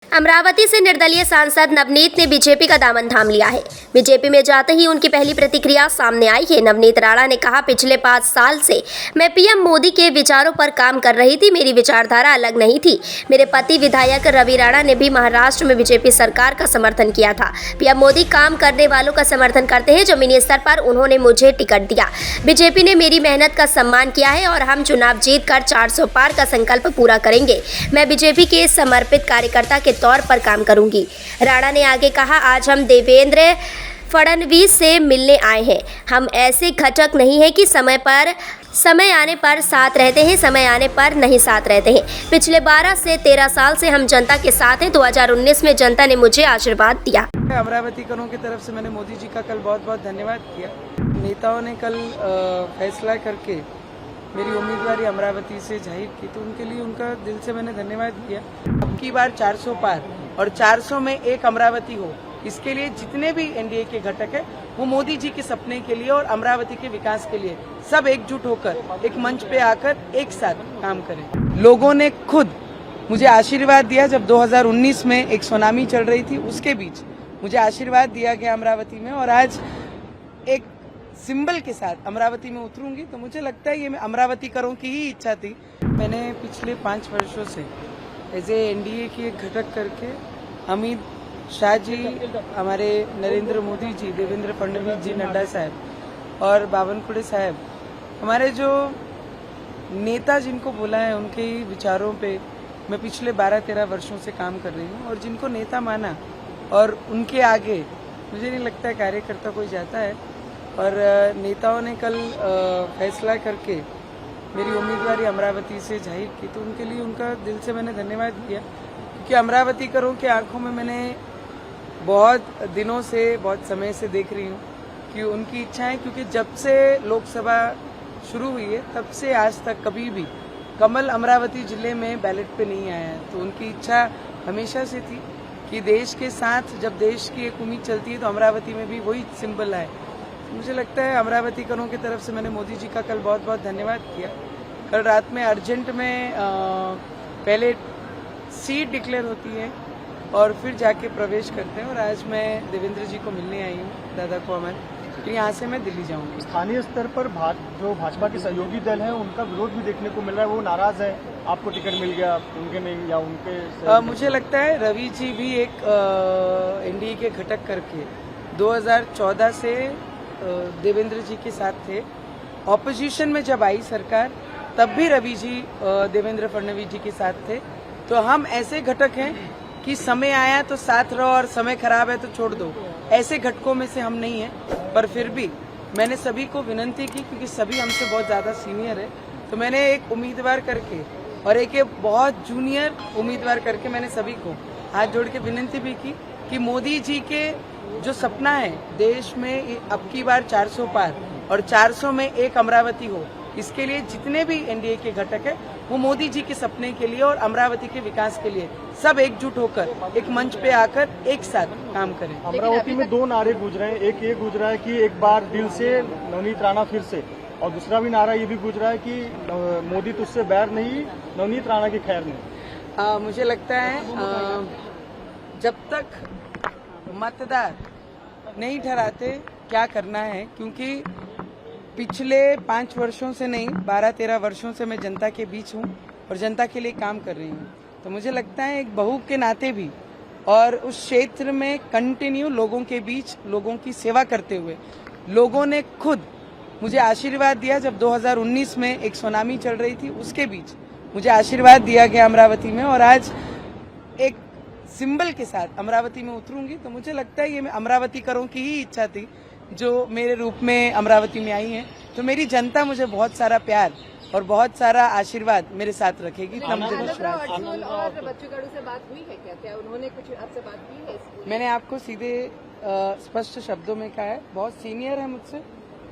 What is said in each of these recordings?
अमरावती से निर्दलीय सांसद नवनीत ने बीजेपी का दामन थाम लिया है। बीजेपी में जाते ही उनकी पहली प्रतिक्रिया सामने आई है। नवनीत राणा ने कहा, पिछले 5 साल से मैं पीएम मोदी के विचारों पर काम कर रही थी। मेरी विचारधारा अलग नहीं थी। मेरे पति विधायक रवि राणा ने भी महाराष्ट्र में बीजेपी सरकार का समर्थन किया था। पीएम मोदी काम करने वालों का समर्थन करते हैं। जमीनी स्तर पर उन्होंने मुझे टिकट दिया। बीजेपी ने मेरी मेहनत का सम्मान किया है और हम चुनाव जीतकर 400 पार का संकल्प पूरा करेंगे। मैं बीजेपी के समर्पित कार्यकर्ता के तौर पर काम करूंगी। राणा ने आगे कहा, आज हम देवेंद्र फडणवीस से मिलने आए हैं। हम ऐसे घटक नहीं है कि समय आने पर साथ रहते हैं, समय आने पर नहीं साथ रहते हैं। पिछले 12 से 13 साल से हम जनता के साथ हैं। 2019 में जनता ने मुझे आशीर्वाद दिया। अमरावतीकरों की तरफ से मैंने मोदी जी का कल बहुत बहुत धन्यवाद किया। नेताओं ने कल फैसला करके मेरी उम्मीदवारी अमरावती से जाहिर की, तो उनके लिए उनका दिल से मैंने धन्यवाद किया। अब की बार 400 पार और 400 में एक अमरावती हो, इसके लिए जितने भी एनडीए के घटक है वो मोदी जी के सपने के लिए और अमरावती के विकास के लिए सब एकजुट होकर एक मंच पे आकर एक साथ काम करें। लोगों ने खुद मुझे आशीर्वाद दिया। जब 2019 में एक सुनामी चल रही थी, उसके बीच मुझे आशीर्वाद दिया गया अमरावती में, और आज एक सिंबल के साथ अमरावती में उतरूंगी। तो मुझे लगता है ये अमरावतीकरों की ही इच्छा थी। मैंने पिछले 5 वर्षों से एज एनडीए की एक घटक करके अमित शाह जी, हमारे नरेंद्र मोदी जी, देवेंद्र फडणवीस जी, नड्डा साहब और बावनकुळे साहब, हमारे जो नेता जिनको बोला है, उनके ही विचारों पे मैं पिछले 12-13 वर्षों से काम कर रही हूँ। और जिनको नेता माना और उनके आगे मुझे नहीं लगता है कार्यकर्ता कोई जाता है। और नेताओं ने कल फैसला करके मेरी उम्मीदवारी अमरावती से जाहिर की, तो उनके लिए उनका दिल से मैंने धन्यवाद किया। क्योंकि अमरावतीकरों की आंखों में मैंने बहुत दिनों से, बहुत समय से देख रही हूँ कि उनकी इच्छा है। क्योंकि जब से लोकसभा शुरू हुई है तब से आज तक कभी भी कमल अमरावती जिले में बैलेट पे नहीं आया है। तो उनकी इच्छा हमेशा से थी कि देश के साथ जब देश की एक उम्मीद चलती है तो अमरावती में भी वही सिंबल आए। मुझे लगता है अमरावतीकरों की तरफ से मैंने मोदी जी का कल बहुत बहुत धन्यवाद किया। कल रात में अर्जेंट में पहले सीट डिक्लेयर होती है और फिर जाके प्रवेश करते हैं। और आज मैं देवेंद्र जी को मिलने आई हूँ, दादा को अमर, फिर यहाँ से मैं दिल्ली जाऊँगी। स्थानीय स्तर पर जो भाजपा के सहयोगी दल हैं, उनका विरोध भी देखने को मिल रहा है। वो नाराज है, आपको टिकट मिल गया, उनके नहीं, या उनके मुझे लगता है रवि जी भी एक एनडीए के घटक करके 2014 से देवेंद्र जी के साथ थे। ऑपोजिशन में जब आई सरकार तब भी रवि जी देवेंद्र फडणवीस जी के साथ थे। तो हम ऐसे घटक हैं कि समय आया तो साथ रहो और समय खराब है तो छोड़ दो। ऐसे घटकों में से हम नहीं हैं। पर फिर भी मैंने सभी को विनती की, क्योंकि सभी हमसे बहुत ज्यादा सीनियर है, तो मैंने एक उम्मीदवार करके और एक बहुत जूनियर उम्मीदवार करके मैंने सभी को हाथ जोड़ के विनती भी की कि मोदी जी के जो सपना है देश में अब की बार 400 पार और 400 में एक अमरावती हो, इसके लिए जितने भी एनडीए के घटक है वो मोदी जी के सपने के लिए और अमरावती के विकास के लिए सब एकजुट होकर एक मंच पे आकर एक साथ काम करें। अमरावती में 2 नारे गूंज रहे हैं। एक ये गूंज रहा है कि एक बार दिल से नवनीत राणा फिर से, और दूसरा भी नारा ये भी गूंज रहा है कि मोदी तुझसे बैर नहीं, नवनीत राणा की खैर नहीं। मुझे लगता है जब तक मतदार नहीं ठहराते क्या करना है, क्योंकि पिछले 5 वर्षों से नहीं 12-13 वर्षों से मैं जनता के बीच हूँ और जनता के लिए काम कर रही हूँ। तो मुझे लगता है एक बहू के नाते भी और उस क्षेत्र में कंटिन्यू लोगों के बीच लोगों की सेवा करते हुए लोगों ने खुद मुझे आशीर्वाद दिया। जब 2019 में एक सुनामी चल रही थी, उसके बीच मुझे आशीर्वाद दिया गया अमरावती में, और आज एक सिंबल के साथ अमरावती में उतरूंगी। तो मुझे लगता है ये अमरावतीकरों की ही इच्छा थी जो मेरे रूप में अमरावती में आई है। तो मेरी जनता मुझे बहुत सारा प्यार और बहुत सारा आशीर्वाद मेरे साथ रखेगी। और बच्चू कडू से बात हुई है क्या? उन्होंने कुछ आपसे बात की है? मैंने आपको सीधे स्पष्ट शब्दों में कहा है, बहुत सीनियर है मुझसे,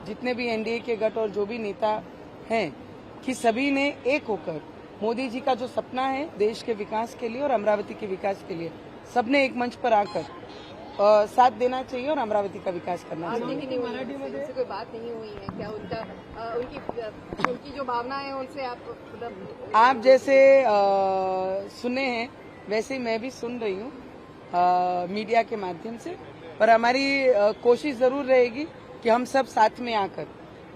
जितने भी एनडीए के गठ और जो भी नेता हैं, कि सभी ने एक होकर मोदी जी का जो सपना है देश के विकास के लिए और अमरावती के विकास के लिए सबने एक मंच पर आकर साथ देना चाहिए और अमरावती का विकास करना चाहिए। मराठी में कोई बात नहीं हुई है क्या? उनकी जो भावना है उनसे आप जैसे सुने हैं वैसे ही मैं भी सुन रही हूँ मीडिया के माध्यम से, पर हमारी कोशिश जरूर रहेगी कि हम सब साथ में आकर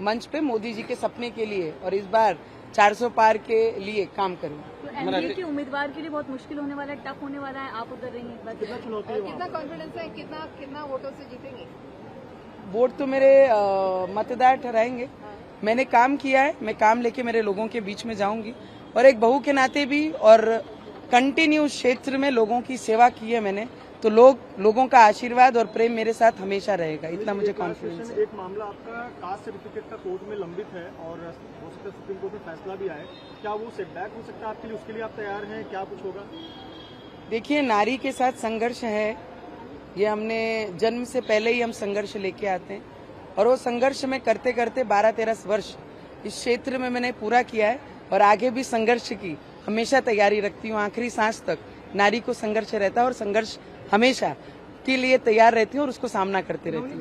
मंच पे मोदी जी के सपने के लिए और इस बार 400 पार के लिए काम करें। तो एनडीए के उम्मीदवार के लिए बहुत मुश्किल होने वाला है, टफ होने वाला है, आप उधर रहेंगे, कितना चुनौती है वहाँ? कितना कॉन्फिडेंस है, कितना वोटों से जीतेंगे? वोट तो मेरे मतदार ठहराएंगे। मैंने काम किया है, मैं काम लेके मेरे लोगों के बीच में जाऊंगी और एक बहू के नाते भी और कंटिन्यू क्षेत्र में लोगों की सेवा की है मैंने, तो लोगों का आशीर्वाद और प्रेम मेरे साथ हमेशा रहेगा, इतना मुझे कॉन्फिडेंस है। एक मामला आपका कास्ट सर्टिफिकेट का कोर्ट में लंबित है और हो सकता है सुप्रीम कोर्ट में फैसला भी आए, क्या वो सेटबैक हो सकता है आपके लिए? उसके लिए आप तैयार हैं? क्या कुछ होगा? देखिए, नारी के साथ संघर्ष है, ये हमने जन्म से पहले ही हम संघर्ष लेके आते हैं और वो संघर्ष में करते करते 12-13 वर्ष इस क्षेत्र में मैंने पूरा किया है और आगे भी संघर्ष की हमेशा तैयारी रखती हूँ। आखिरी सांस तक नारी को संघर्ष रहता है और संघर्ष हमेशा के लिए तैयार रहती हूँ और उसको सामना करते रहती हूँ।